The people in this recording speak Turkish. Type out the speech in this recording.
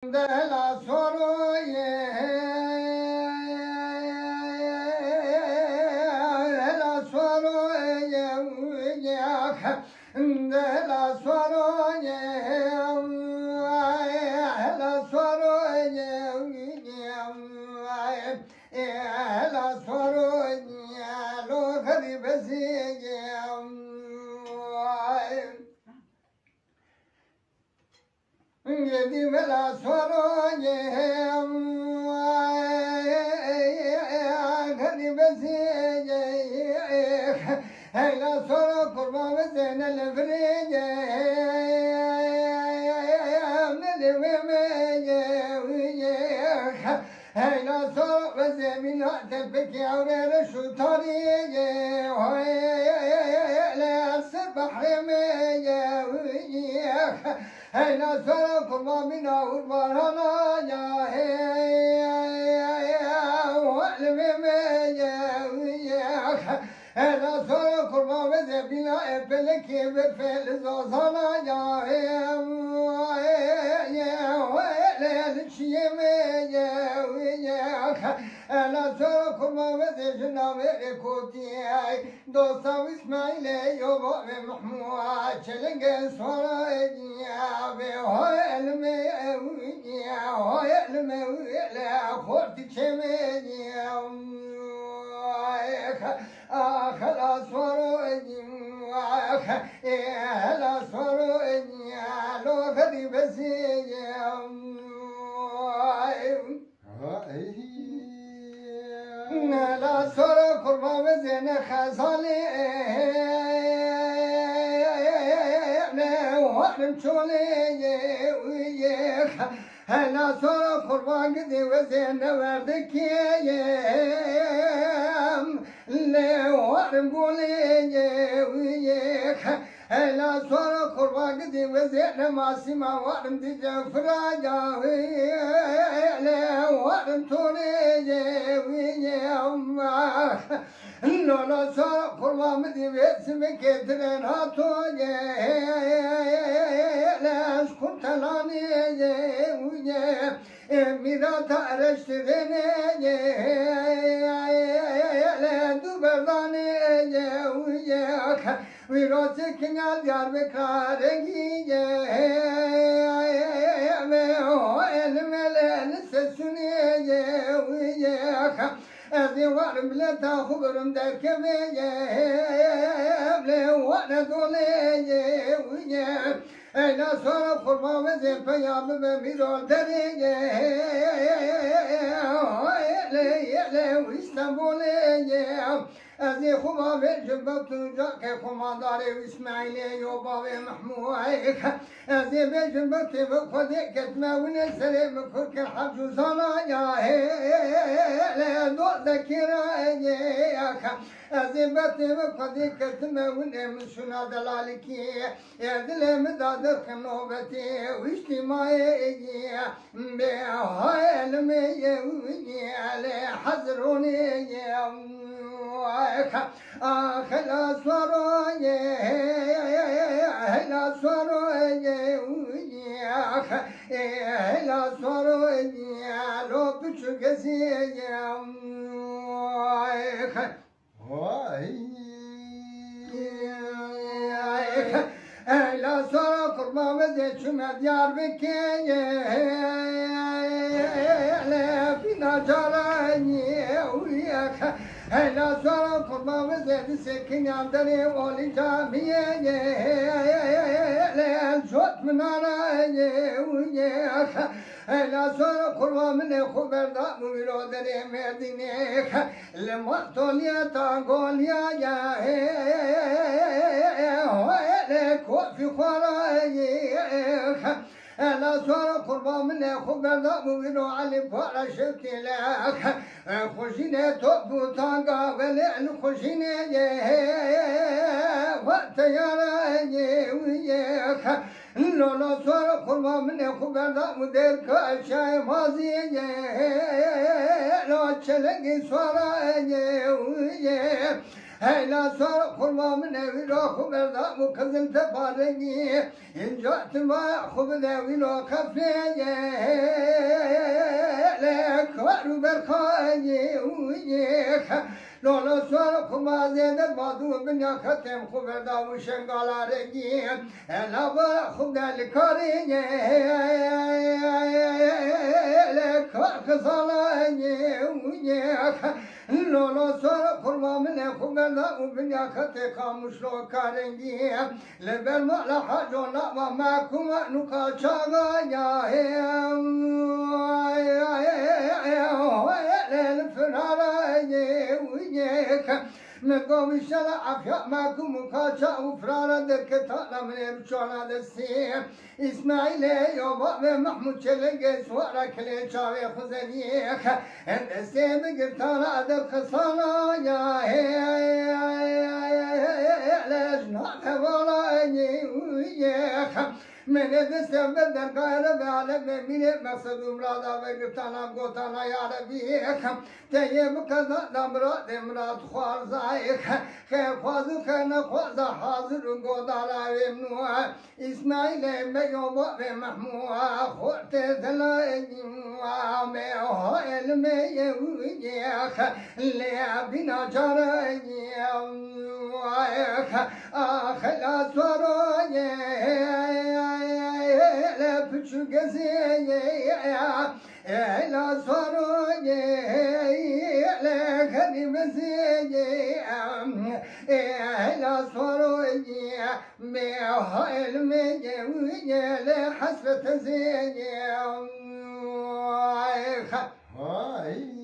de la soroye la soroye de la soroye la soroye la soroye lo garibesi Gedi la soroye gadi besiye la soro kurban vezene levreye ne devemeye la soro vezemin tepek yavrere şu tariye la sır bahremeye Hey la sara kurban mina kurban hala ya hey hey la sara kurban ve zebina epele ki ve fel zazana ya hey şiyeme ya la sara kurban ve zebina ve rekotiyay dostam İsmail'e yoba ve Mahmud çelenge sonra ve elme la korti çemeye la soru la soru lo kadi besiye la soru kurban ve zene khazali Varım çöleye Hala sonra kurban gidi ve zene verdik Le varım guleye Hala sonra kurban gidi ve zene masima varım dice fraca Le varım çöleye Lola sonra kurban gidi ve sime getiren hatoye Mirata araştırene duberdane Virası kinal Diyarbakır'ı elmelen sesini Ezi varım bile tahurum derkemeye Vana doleye Eyla sonra kurban ve zepeyabı ve mirol dereye İstanbul'e Ezi kuma ve cümbet tuncak kumandare İsmail'e yoba ve Mahmud Ezi ve cümbet ve kodik etme ve nesere mükürken haccu sana ya dost zekireye Azibati ve kodik etme ve nemşuna delaliki Erdilemi dadır kınobeti İçtimai be elme le hazruni la soru la soru la soru lo küçük geziyem la soru kurban ve zeçüme Diyarbakır'ı le bina carani la soru kurban ve zedi sekin yandere oli camiye le çok minareye la soru kurban ne kuberda mürodere merdine le matolya tangolya ya le kofi kharaye la sonra kurban ne kuberda müro ali para şevkilah Khujine topu tanga vele khujine vatayara Lola sonra kurban ne kuberda müder kaşay maziye Lo çelegi sonra Heyla sonra kurmamın evi rohu verda bu kızıl teparengi İncatma hubu devi lo kafeye Le karu berkayi uyek Lolo sonra kumazede badu binya katem huberda bu şengala rengi Ela bara hubdeli kariye Le kaksalayı uyek Lolo sonra kurmamın kuberda ubinya kate kamuş lo karengi Leber mala hacona ve makuma nuka çaga ya el fırara uyek Megovi şala afya makumu kaça ufrara derketana mevçana desi İsmail'e yoba ve Mahmud çelenge suara kele çave khuzaniyek Endese mi girtana der kısana ya lejna hevala uyek Mene de sevmeden gayrı ve alem ve mine maksadım rada ve gırtana gotana ya Rabbi Teye bu kadar damra demrat khwar zayik Khe khwazu khana khwaza hazır godala ve mnuha İsmail'e me yoba ve mahmuha Khorte zelayinwa me ho elme yeviyek Le bina carayek Ahla soraye Küçük gezeye Ela soraye Le kalimezeye Ela soraye Meha elmeye Le hasret zeye Vay